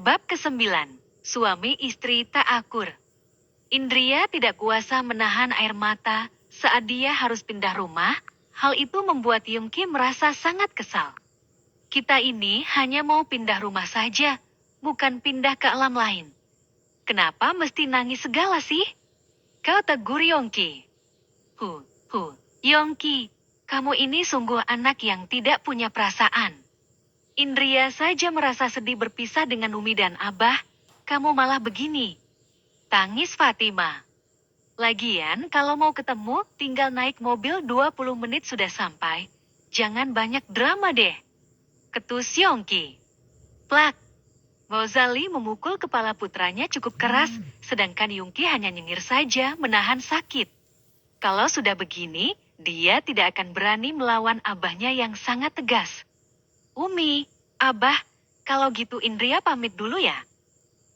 Bab ke-9, suami istri tak akur. Indria tidak kuasa menahan air mata saat dia harus pindah rumah. Hal itu membuat Yongki merasa sangat kesal. Kita ini hanya mau pindah rumah saja, bukan pindah ke alam lain. Kenapa mesti nangis segala sih? Kau tegur Yongki. Yongki, kamu ini sungguh anak yang tidak punya perasaan. Indria saja merasa sedih berpisah dengan Umi dan Abah, kamu malah begini. Tangis Fatima. Lagian kalau mau ketemu, tinggal naik mobil 20 menit sudah sampai. Jangan banyak drama deh. Ketus Yongki. Plak. Gozali memukul kepala putranya cukup keras, sedangkan Yongki hanya nyengir saja menahan sakit. Kalau sudah begini, dia tidak akan berani melawan abahnya yang sangat tegas. Umi, Abah, kalau gitu Indria pamit dulu ya.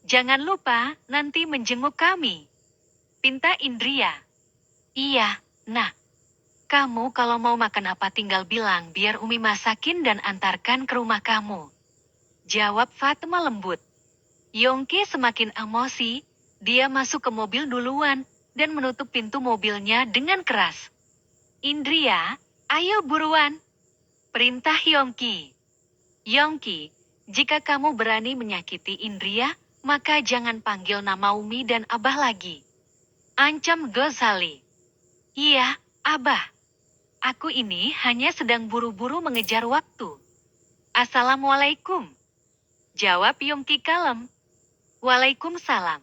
Jangan lupa nanti menjenguk kami. Pinta Indria. Iya, nah. Kamu kalau mau makan apa tinggal bilang biar Umi masakin dan antarkan ke rumah kamu. Jawab Fatima lembut. Yongki semakin emosi, dia masuk ke mobil duluan dan menutup pintu mobilnya dengan keras. Indria, ayo buruan. Perintah Yongki. Yongki, jika kamu berani menyakiti Indria, maka jangan panggil nama Umi dan Abah lagi. Ancam Gozali. Iya, Abah. Aku ini hanya sedang buru-buru mengejar waktu. Assalamualaikum. Jawab Yongki kalem. Waalaikumsalam.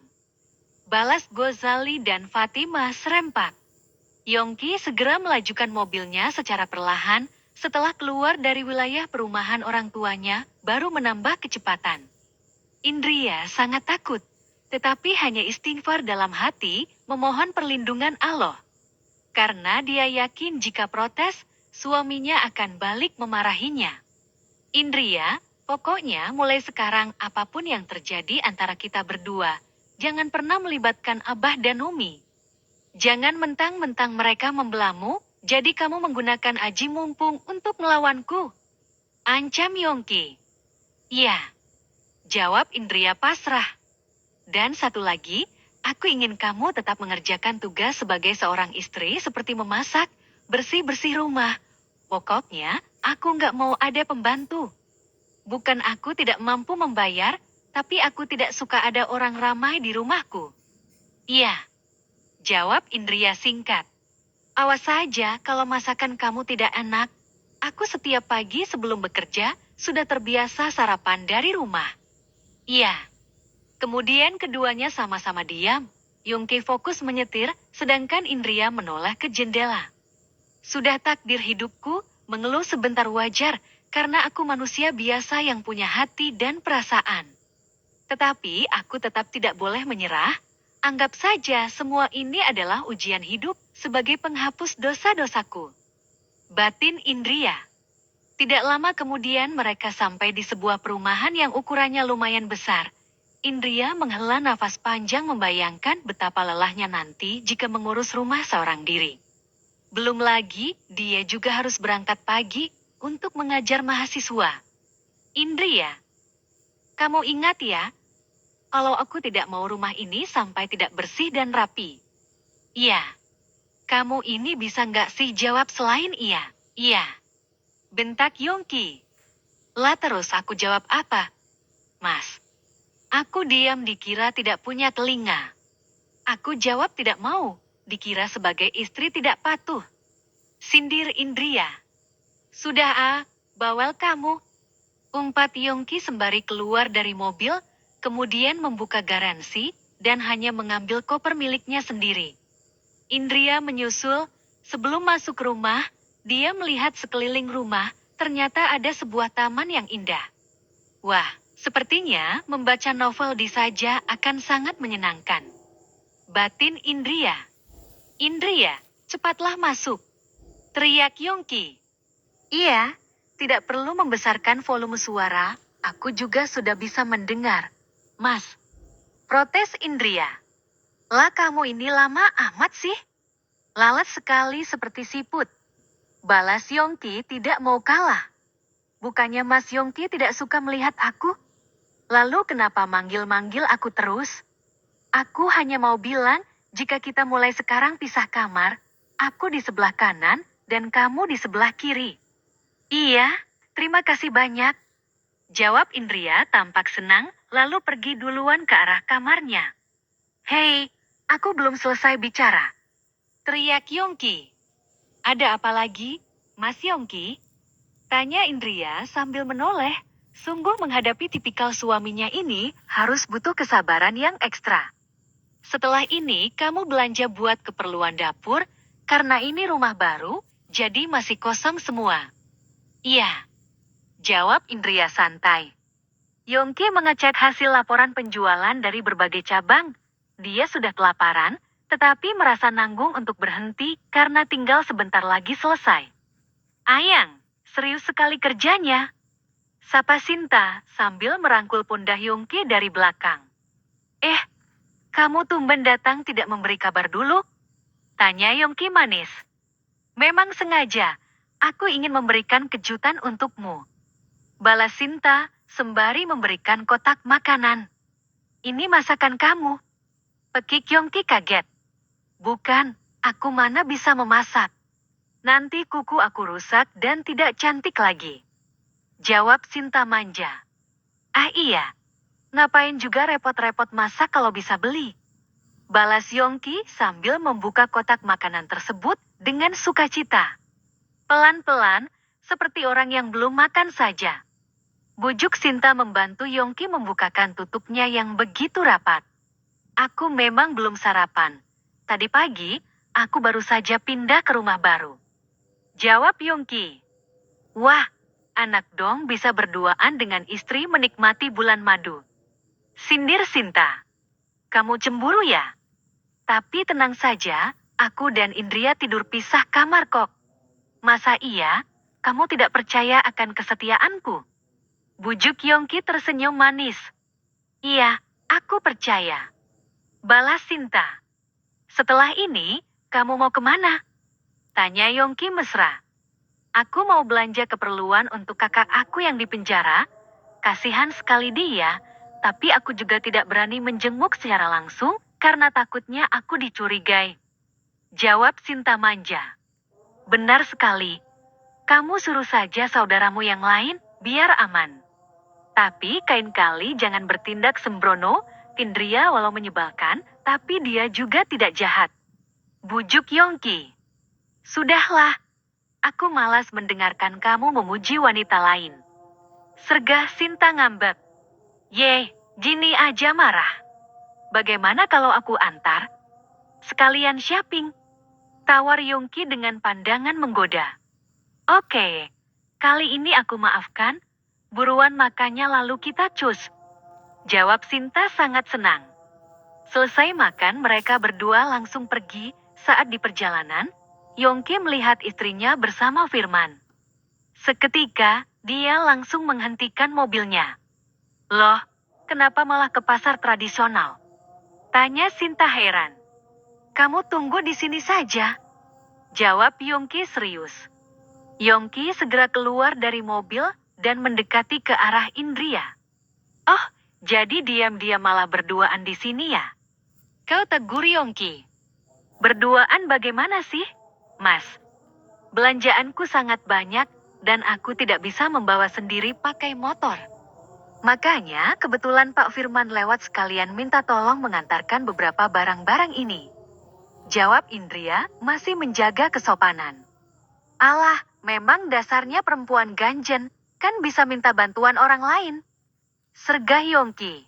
Balas Gozali dan Fatima serempak. Yongki segera melajukan mobilnya secara perlahan, setelah keluar dari wilayah perumahan orang tuanya, baru menambah kecepatan. Indria sangat takut, tetapi hanya istighfar dalam hati, memohon perlindungan Allah. Karena dia yakin jika protes, suaminya akan balik memarahinya. Indria, pokoknya mulai sekarang apapun yang terjadi antara kita berdua, jangan pernah melibatkan Abah dan Umi. Jangan mentang-mentang mereka membelamu, jadi kamu menggunakan aji mumpung untuk melawanku. Ancam Yongki. Iya. Jawab Indria pasrah. Dan satu lagi, aku ingin kamu tetap mengerjakan tugas sebagai seorang istri seperti memasak, bersih-bersih rumah. Pokoknya, aku nggak mau ada pembantu. Bukan aku tidak mampu membayar, tapi aku tidak suka ada orang ramai di rumahku. Iya. Jawab Indria singkat. Awas saja kalau masakan kamu tidak enak. Aku setiap pagi sebelum bekerja, sudah terbiasa sarapan dari rumah. Iya. Kemudian keduanya sama-sama diam. Yongki fokus menyetir, sedangkan Indria menoleh ke jendela. Sudah takdir hidupku, mengeluh sebentar wajar, karena aku manusia biasa yang punya hati dan perasaan. Tetapi aku tetap tidak boleh menyerah. Anggap saja semua ini adalah ujian hidup sebagai penghapus dosa-dosaku. Batin Indria. Tidak lama kemudian mereka sampai di sebuah perumahan yang ukurannya lumayan besar. Indria menghela nafas panjang membayangkan betapa lelahnya nanti jika mengurus rumah seorang diri. Belum lagi, dia juga harus berangkat pagi untuk mengajar mahasiswa. Indria, kamu ingat ya, kalau aku tidak mau rumah ini sampai tidak bersih dan rapi. Iya. Kamu ini bisa nggak sih jawab selain iya? Iya. Bentak Yongki. Lah terus aku jawab apa? Mas. Aku diam dikira tidak punya telinga. Aku jawab tidak mau, dikira sebagai istri tidak patuh. Sindir Indria. Sudah bawel kamu. Umpat Yongki sembari keluar dari mobil, kemudian membuka garansi, dan hanya mengambil koper miliknya sendiri. Indria menyusul, sebelum masuk rumah, dia melihat sekeliling rumah, ternyata ada sebuah taman yang indah. Wah, sepertinya membaca novel di saja akan sangat menyenangkan. Batin Indria. Indria, cepatlah masuk. Teriak Yongki. Iya, tidak perlu membesarkan volume suara, aku juga sudah bisa mendengar. Mas. Protes Indria. Lah kamu ini lama amat sih. Lalat sekali seperti siput. Balas Yongki tidak mau kalah. Bukannya Mas Yongki tidak suka melihat aku? Lalu kenapa manggil-manggil aku terus? Aku hanya mau bilang, jika kita mulai sekarang pisah kamar, aku di sebelah kanan, dan kamu di sebelah kiri. Iya, terima kasih banyak. Jawab Indria tampak senang, lalu pergi duluan ke arah kamarnya. Hei, aku belum selesai bicara. Teriak Yongki. Ada apa lagi, Mas Yongki? Tanya Indria sambil menoleh. Sungguh menghadapi tipikal suaminya ini harus butuh kesabaran yang ekstra. Setelah ini kamu belanja buat keperluan dapur, karena ini rumah baru, jadi masih kosong semua. Iya. Jawab Indria santai. Yongki mengecek hasil laporan penjualan dari berbagai cabang. Dia sudah kelaparan, tetapi merasa nanggung untuk berhenti karena tinggal sebentar lagi selesai. Ayang, serius sekali kerjanya. Sapa Sinta sambil merangkul pundak Yongki dari belakang. Kamu tumben datang tidak memberi kabar dulu? Tanya Yongki manis. Memang sengaja, aku ingin memberikan kejutan untukmu. Balas Sinta sembari memberikan kotak makanan. Ini masakan kamu. Pekik Yongki kaget. Bukan, aku mana bisa memasak. Nanti kuku aku rusak dan tidak cantik lagi. Jawab Sinta manja. Ah iya, ngapain juga repot-repot masak kalau bisa beli? Balas Yongki sambil membuka kotak makanan tersebut dengan sukacita. Pelan-pelan, seperti orang yang belum makan saja. Bujuk Sinta membantu Yongki membukakan tutupnya yang begitu rapat. Aku memang belum sarapan. Tadi pagi, aku baru saja pindah ke rumah baru. Jawab Yongki. Wah, anak dong bisa berduaan dengan istri menikmati bulan madu. Sindir Sinta. Kamu cemburu ya? Tapi tenang saja, aku dan Indria tidur pisah kamar kok. Masa iya, kamu tidak percaya akan kesetiaanku? Bujuk Yongki tersenyum manis. Iya, aku percaya. Balas Sinta. Setelah ini, kamu mau kemana? Tanya Yongki mesra. Aku mau belanja keperluan untuk kakak aku yang di penjara. Kasihan sekali dia, tapi aku juga tidak berani menjenguk secara langsung karena takutnya aku dicurigai. Jawab Sinta manja. Benar sekali. Kamu suruh saja saudaramu yang lain, biar aman. Tapi kain kali jangan bertindak sembrono, Indria walau menyebalkan, tapi dia juga tidak jahat. Bujuk Yongki. Sudahlah, aku malas mendengarkan kamu memuji wanita lain. Sergah Sinta ngambek. Gini aja marah. Bagaimana kalau aku antar? Sekalian shopping. Tawar Yongki dengan pandangan menggoda. Oke, kali ini aku maafkan. Buruan makannya lalu kita cus. Jawab Sinta sangat senang. Selesai makan mereka berdua langsung pergi. Saat di perjalanan, Yongki melihat istrinya bersama Firman. Seketika, dia langsung menghentikan mobilnya. Loh, kenapa malah ke pasar tradisional? Tanya Sinta heran. Kamu tunggu di sini saja. Jawab Yongki serius. Yongki segera keluar dari mobil dan mendekati ke arah Indria. Oh, jadi diam-diam malah berduaan di sini ya? Kau tegur Yongki. Berduaan bagaimana sih, Mas? Belanjaanku sangat banyak, dan aku tidak bisa membawa sendiri pakai motor. Makanya kebetulan Pak Firman lewat sekalian minta tolong mengantarkan beberapa barang-barang ini. Jawab Indria, masih menjaga kesopanan. Alah, memang dasarnya perempuan ganjen, kan bisa minta bantuan orang lain. Sergah Yongki.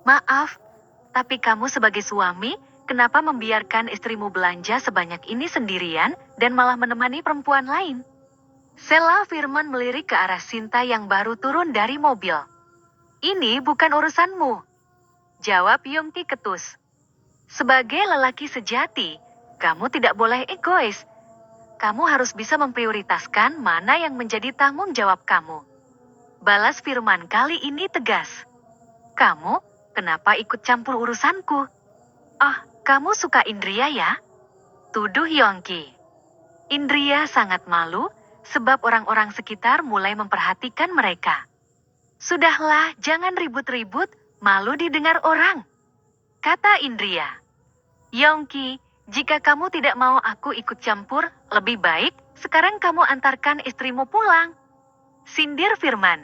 Maaf, tapi kamu sebagai suami, kenapa membiarkan istrimu belanja sebanyak ini sendirian, dan malah menemani perempuan lain? Sela Firman melirik ke arah Sinta yang baru turun dari mobil. Ini bukan urusanmu. Jawab Yongki ketus. Sebagai lelaki sejati, kamu tidak boleh egois. Kamu harus bisa memprioritaskan mana yang menjadi tanggung jawab kamu. Balas Firman kali ini tegas. Kamu, kenapa ikut campur urusanku? Oh, kamu suka Indria ya? Tuduh Yongki. Indria sangat malu, sebab orang-orang sekitar mulai memperhatikan mereka. Sudahlah, jangan ribut-ribut, malu didengar orang, kata Indria. Yongki, jika kamu tidak mau aku ikut campur, lebih baik sekarang kamu antarkan istrimu pulang, sindir Firman.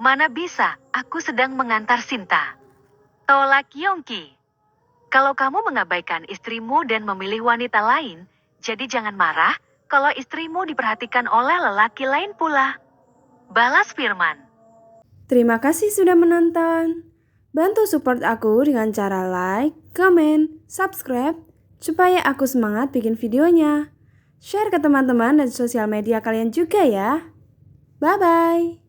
Mana bisa, aku sedang mengantar Sinta, tolak Yongki. Kalau kamu mengabaikan istrimu dan memilih wanita lain, jadi jangan marah kalau istrimu diperhatikan oleh lelaki lain pula, balas Firman. Terima kasih sudah menonton. Bantu support aku dengan cara like, comment, subscribe, supaya aku semangat bikin videonya. Share ke teman-teman dan sosial media kalian juga ya. Bye-bye.